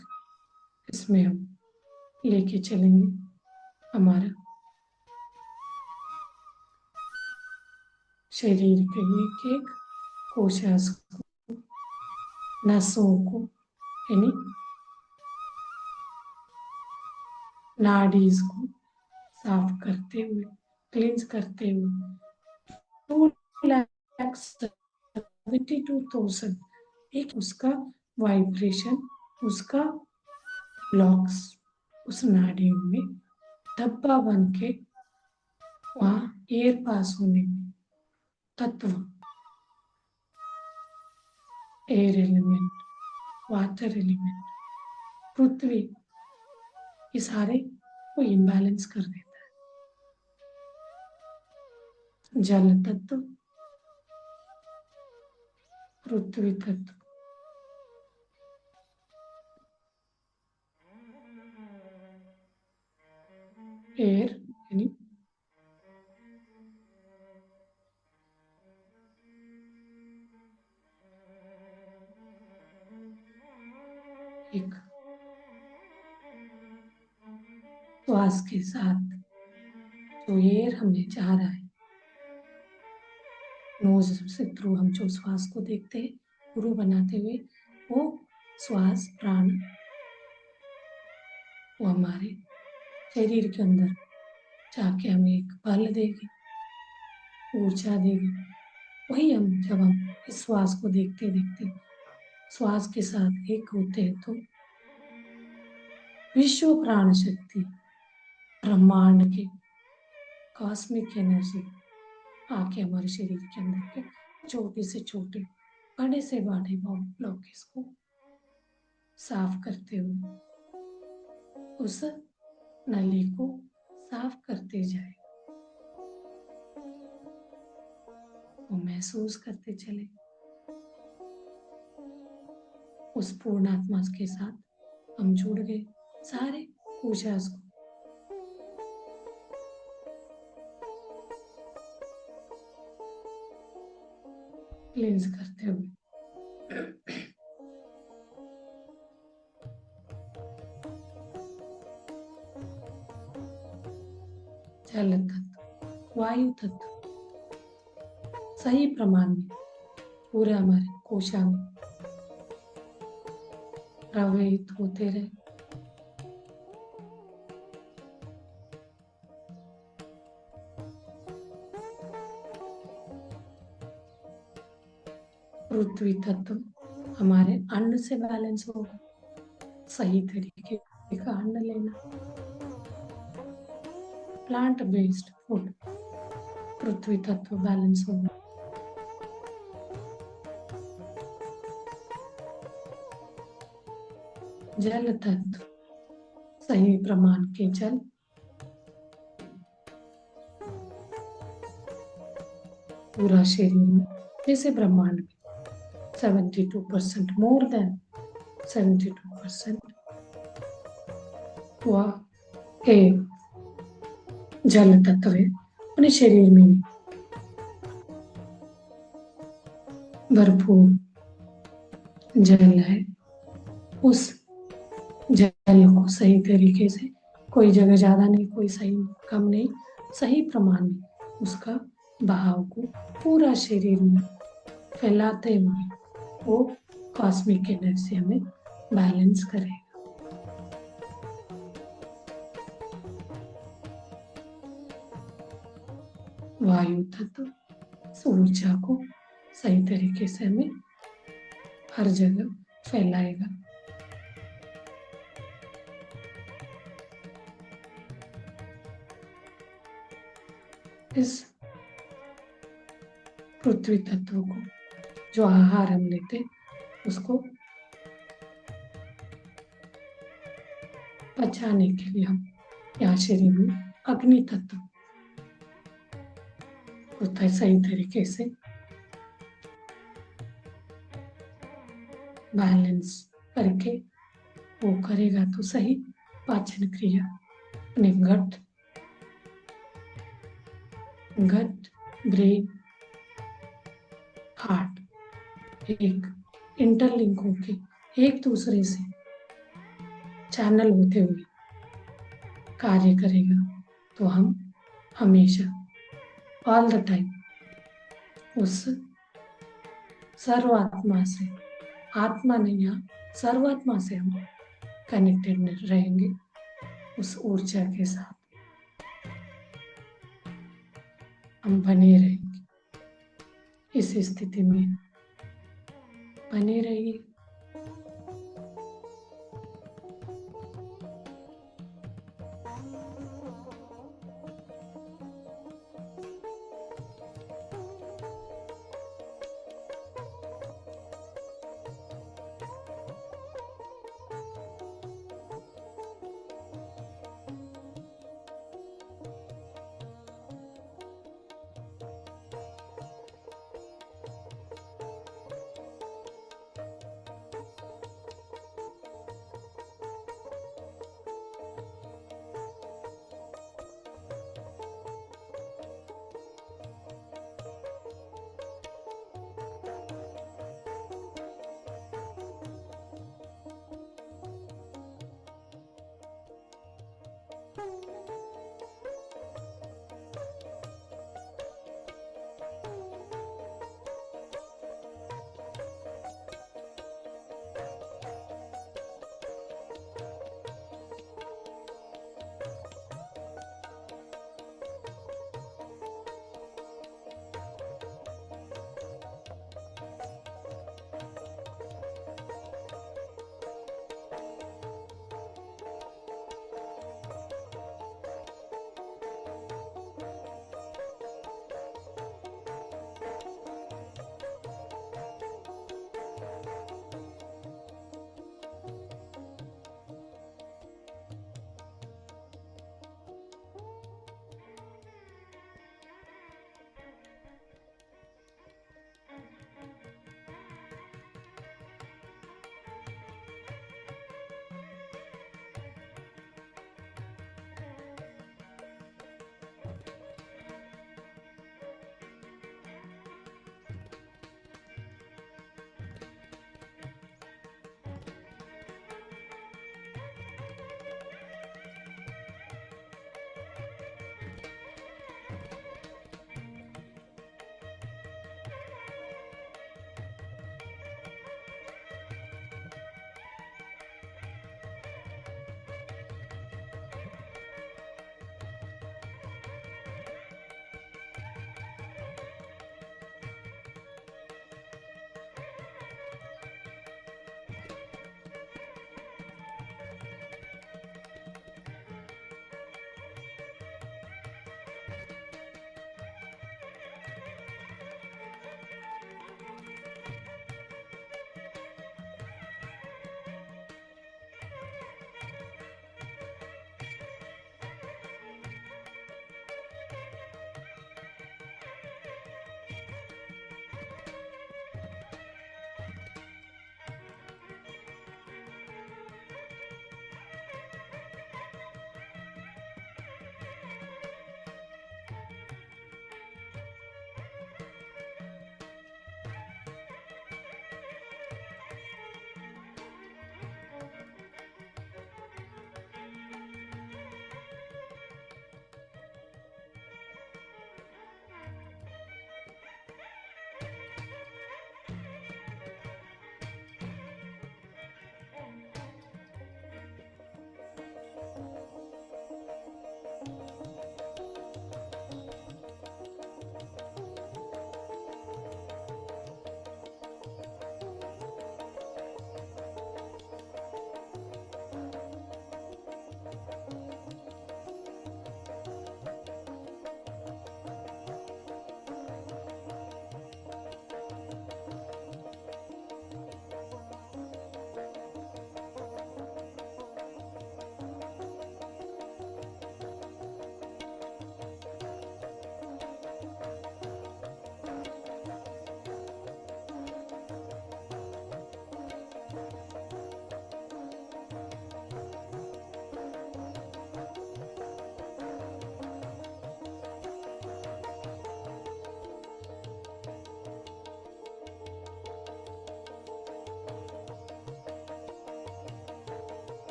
इसमें हम लेके चलेंगे हमारा शरीर के एक एक कोशस को, नसों को यानी नाड़ीज को साफ करते हुए, क्लींस करते हुए 2,72,000 एक उसका वाइब्रेशन, उसका ब्लॉक्स उस नाड़ियों में धब्बा बन के वहां एयर पास होने में तत्व, एयर एलिमेंट, वाटर एलिमेंट, पृथ्वी, ये सारे को इम्बैलेंस कर देता है। जल तत्व, पृथ्वी तत्व, एयर यानी एक श्वास के साथ जो एयर हमें जा रहा है, नोज से थ्रू हम जो श्वास को देखते हैं गुरु बनाते हुए, वो श्वास प्राण वो हमारे शरीर के अंदर जाके हमें एक बल देगी, ऊर्जा देगी। वही हम जब हम इस श्वास को देखते देखते श्वास के साथ एक होते हैं तो विश्व प्राण शक्ति, ब्रह्मांड के कॉस्मिक एनर्जी आके हमारे शरीर के अंदर के छोटे से छोटे, बड़े से बड़े ब्लॉकेज को साफ करते हुए उस नली को साफ करते जाए, वो महसूस करते चले। उस पूर्ण आत्मा के साथ हम जुड़ गए, सारे ऊर्जास को क्लींस करते हुए जल तत्व, वायु तत्व सही प्रमाण में पूरे हमारे कोशा में प्रवाहित होते रहे। पृथ्वी तत्व हमारे अन्न से बैलेंस होगा, सही तरीके का अन्न लेना, प्लांट बेस्ड फूड, पृथ्वी तत्व बैलेंस होगा। जल तत्व सही प्रमाण के जल, पूरा शरीर में जैसे ब्रह्मांड में 72% मोर देन 72% वह एक जल तत्व है। अपने शरीर में भी भरपूर जल है। उस जल को सही तरीके से, कोई जगह ज्यादा नहीं, कोई सही कम नहीं, सही प्रमाण में उसका बहाव को पूरा शरीर में फैलाते हुए वो कॉस्मिक एनर्जी हमें बैलेंस करेगा। वायु तत्व ऊर्जा को सही तरीके से हमें हर जगह फैलाएगा। इस पृथ्वी तत्व को जो आहार हम लेते उसको पचाने के लिए हम यहाँ शरीर में अग्नि तत्व होता है, सही तरीके से बैलेंस करके वो करेगा तो सही पाचन क्रिया अपने गट ब्रेन हार्ट एक इंटरलिंक होके एक दूसरे से चैनल होते हुए कार्य करेगा, तो हम हमेशा ऑल द टाइम उस सर्वात्मा से, आत्मा नहीं यहाँ सर्वात्मा से हम कनेक्टेड रहेंगे। उस ऊर्जा के साथ हम बने रहेंगे, इस स्थिति में बने रहिए।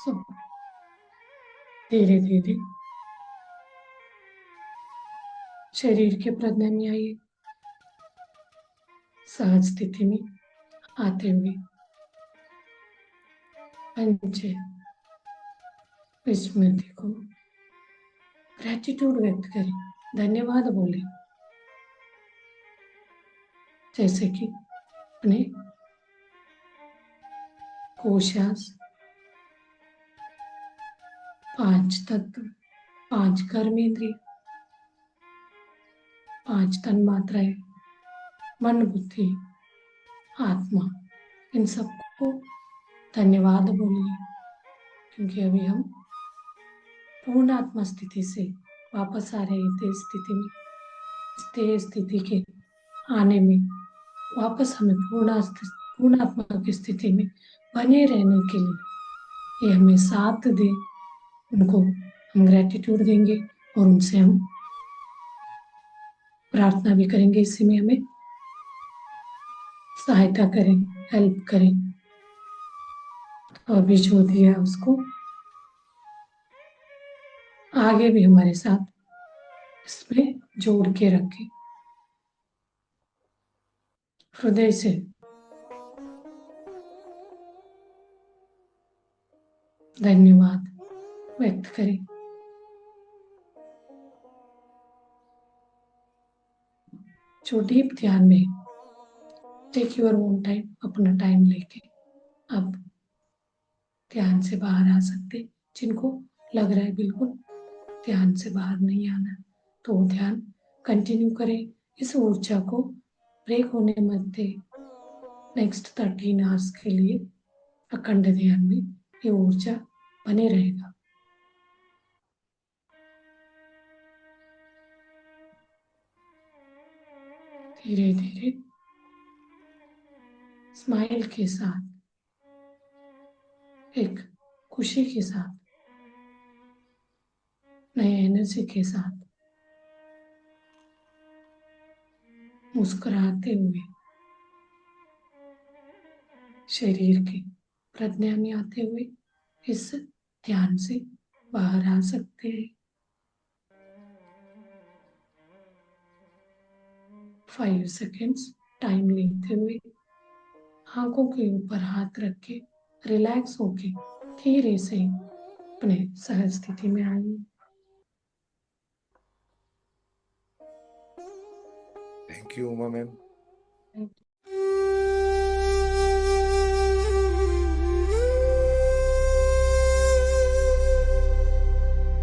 सो धीरे धीरे शरीर के प्रज्ञा में आइए, सहज स्थिति में आते हुए पंच स्मृति को ग्रेटिट्यूड व्यक्त करें, धन्यवाद बोले, जैसे कि अपने कोशास, 5 तत्व, 5 कर्मेंद्रिय, 5 तन्मात्राएं, मन, बुद्धि, आत्मा, इन सबको धन्यवाद बोलिए, क्योंकि अभी हम पूर्ण आत्मा स्थिति से वापस आ रहे हैं तेज स्थिति में। तेज स्थिति के आने में वापस हमें पूर्ण आत्मा की स्थिति में बने रहने के लिए ये हमें साथ दे, उनको हम ग्रेटिट्यूड देंगे और उनसे हम प्रार्थना भी करेंगे, इसी में हमें सहायता करें, हेल्प करें। तो अभी जो दिया उसको आगे भी हमारे साथ इसमें जोड़ के रखें, हृदय से धन्यवाद व्यक्त करें। जो डीप ध्यान में टेक योर ओन टाइम, अपना टाइम लेके अब ध्यान से बाहर आ सकते। जिनको लग रहा है बिल्कुल ध्यान से बाहर नहीं आना, तो ध्यान कंटिन्यू करें। इस ऊर्जा को ब्रेक होने मत दे। नेक्स्ट 13 आवर्स के लिए अखंड ध्यान में ये ऊर्जा बने रहेगा। धीरे धीरे स्माइल के साथ, एक खुशी के साथ, नए एनर्जी के साथ मुस्कुराते हुए शरीर के प्रज्ञा में आते हुए इस ध्यान से बाहर आ सकते हैं। 5 सेकेंड्स टाइम लेते हुए आंखों के ऊपर हाथ रख के रिलैक्स होके धीरे से अपने सहज स्थिति में आइए। Thank you Uma ma'am. Thank you.